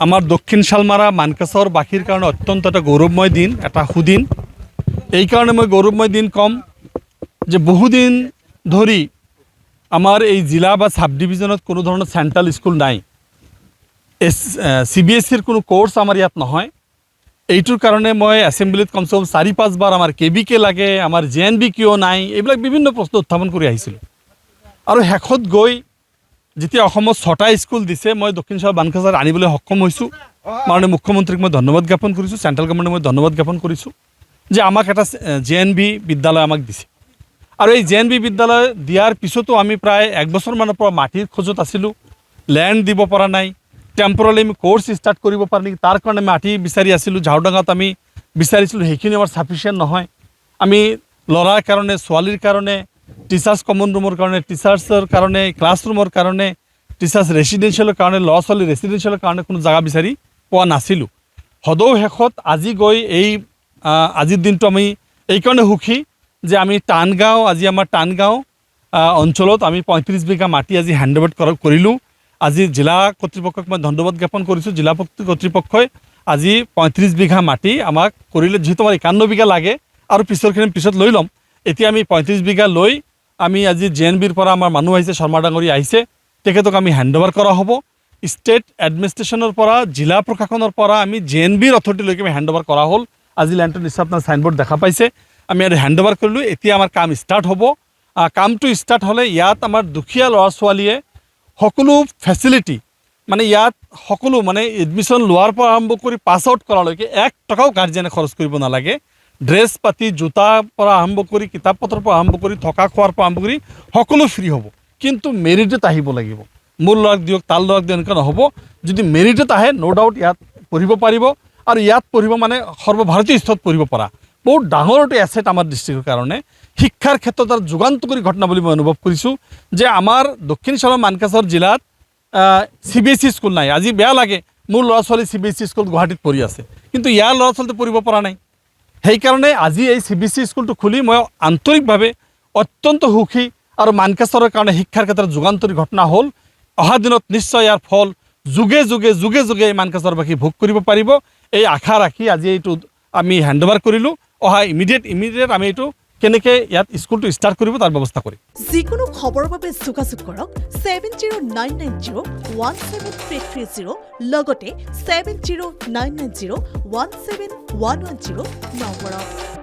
আমাৰ দক্ষিণ শালমাৰা মানকাছাৰবাসীৰ কাৰণে অত্যন্ত এটা গৌৰৱময় দিন, এটা সুদিন। এই কাৰণে মই গৌৰৱময় দিন কম যে বহুদিন ধৰি আমাৰ এই জিলা বা সাব ডিভিজনত কোনো ধৰণৰ চেণ্ট্ৰেল স্কুল নাই। CBSEৰ কোনো কোৰ্স আমাৰ ইয়াত নহয়। এইটোৰ কাৰণে মই এছেম্বলিত কমচে কম 4-5 বাৰ আমাৰ KBK লাগে, আমাৰ JNB কিয় নাই, এইবিলাক বিভিন্ন প্ৰশ্ন উত্থাপন কৰি আহিছিলোঁ। আৰু শেষত গৈ যেতিয়া অসমত 6টা স্কুল দিছে, মই দক্ষিণ শালমাৰা মানকাছাৰ আনিবলৈ সক্ষম হৈছোঁ। মাননীয় মুখ্যমন্ত্ৰীক মই ধন্যবাদ জ্ঞাপন কৰিছোঁ, চেণ্ট্ৰেল গভৰ্ণমেণ্টক মই ধন্যবাদ জ্ঞাপন কৰিছোঁ যে আমাক এটা JNB বিদ্যালয় আমাক দিছে। আৰু এই JNB বিদ্যালয় দিয়াৰ পিছতো আমি প্ৰায় 1 বছৰমানৰ পৰা মাটিৰ খোজত আছিলোঁ, লেণ্ড দিব পৰা নাই, টেম্পৰাৰী আমি কোৰ্স ষ্টাৰ্ট কৰিব পৰা নেকি তাৰ কাৰণে মাটি বিচাৰি আছিলোঁ। ঝাৰুডাঙাত আমি বিচাৰিছিলোঁ, সেইখিনি আমাৰ সাফিচিয়েণ্ট নহয়। আমি ল'ৰাৰ কাৰণে, ছোৱালীৰ কাৰণে, টিচাৰ্ছ কমন ৰুমৰ কাৰণে, টিচাৰ্ছৰ কাৰণে, ক্লাছৰুমৰ কাৰণে, টিচাৰ্ছ ৰেচিডেঞ্চিয়েলৰ কাৰণে, ল'ৰা ছোৱালী ৰেচিডেঞ্চিয়েলৰ কাৰণে কোনো জাগা বিচাৰি পোৱা নাছিলোঁ। সদৌ শেষত আজি গৈ আজিৰ দিনটো আমি এইকাৰণে সুখী যে আমি টানগাঁও, আজি আমাৰ টানগাঁও অঞ্চলত আমি 35 বিঘা মাটি আজি হেণ্ডঅভাৰ কৰিলোঁ। আজি জিলা কৰ্তৃপক্ষক মই ধন্যবাদ জ্ঞাপন কৰিছোঁ। জিলা কৰ্তৃপক্ষই আজি 35 বিঘা মাটি আমাক কৰিলে, যিহেতু আমাৰ 51 বিঘা লাগে আৰু পিছৰখিনি পিছত লৈ ল'ম। এতিয়া আমি 35 বিঘা লৈ আমি আজি JNBৰ পৰা আমাৰ মানুহ আহিছে, শৰ্মা ডাঙৰী আহিছে, তেখেতক আমি হেণ্ডঅভাৰ কৰা হ'ব। ষ্টেট এডমিনিষ্ট্ৰেশ্যনৰ পৰা, জিলা প্ৰশাসনৰ পৰা আমি JNBৰ অথৰিটিলৈকে আমি হেণ্ডঅভাৰ কৰা হ'ল। আজি লেণ্ডটো নিশ্চয় আপোনাৰ চাইনবোৰ্ড দেখা পাইছে, আমি আৰু হেণ্ডঅভাৰ কৰিলোঁ। এতিয়া আমাৰ কাম ষ্টাৰ্ট হ'ব। কামটো ষ্টাৰ্ট হ'লে ইয়াত আমাৰ দুখীয়া ল'ৰা ছোৱালীয়ে সকলো ফেচিলিটি, মানে ইয়াত সকলো মানে এডমিশ্যন লোৱাৰ পৰা আৰম্ভ কৰি পাছ আউট কৰালৈকে 1 টকাও গাৰ্জেনে খৰচ কৰিব নালাগে। ড্ৰেছ পাতি, জোতাৰ পৰা আৰম্ভ কৰি, কিতাপ পত্ৰৰ পৰা আৰম্ভ কৰি, থকা খোৱাৰ পৰা আৰম্ভ কৰি সকলো ফ্ৰী হ'ব। কিন্তু মেৰিটত আহিব লাগিব। মোৰ ল'ৰাক দিয়ক, তাৰ ল'ৰাক দিয়ক, এনেকুৱা নহ'ব। যদি মেৰিটত আহে ন' ডাউট ইয়াত পঢ়িব পাৰিব, আৰু ইয়াত পঢ়িব মানে সৰ্বভাৰতীয় স্তৰত পঢ়িব পৰা বহুত ডাঙৰ এটা এছেট আমাৰ ডিষ্ট্ৰিক্টৰ কাৰণে। শিক্ষাৰ ক্ষেত্ৰত আৰু যুগান্তকাৰী ঘটনা বুলি মই অনুভৱ কৰিছোঁ যে আমাৰ দক্ষিণ শালমাৰা মানকাছাৰ জিলাত CBSE স্কুল নাই। আজি বেয়া লাগে, মোৰ ল'ৰা ছোৱালী CBSE স্কুল গুৱাহাটীত পঢ়ি আছে, কিন্তু ইয়াৰ ল'ৰা ছোৱালীটো পঢ়িব পৰা নাই। সেইকাৰণে আজি এই CBSE স্কুলটো খুলি মই আন্তৰিকভাৱে অত্যন্ত সুখী। আৰু মানকাছাৰৰ কাৰণে শিক্ষাৰ ক্ষেত্ৰত যুগান্তৰী ঘটনা হ'ল। অহা দিনত নিশ্চয় ইয়াৰ ফল যুগে যুগে যুগে যুগে এই মানকাছাৰবাসী ভোগ কৰিব পাৰিব। এই আশা ৰাখি আজি এইটো আমি হেণ্ডঅভাৰ কৰিলোঁ। অহা ইমিডিয়েট আমি এইটো কেনেকৈ ইয়াত স্কুলটো ষ্টাৰ্ট কৰিব তাৰ ব্যৱস্থা কৰিম। যিকোনো খবৰৰ বাবে যোগাযোগ কৰক 7099017330 লগতে 7099017110 নম্বৰত।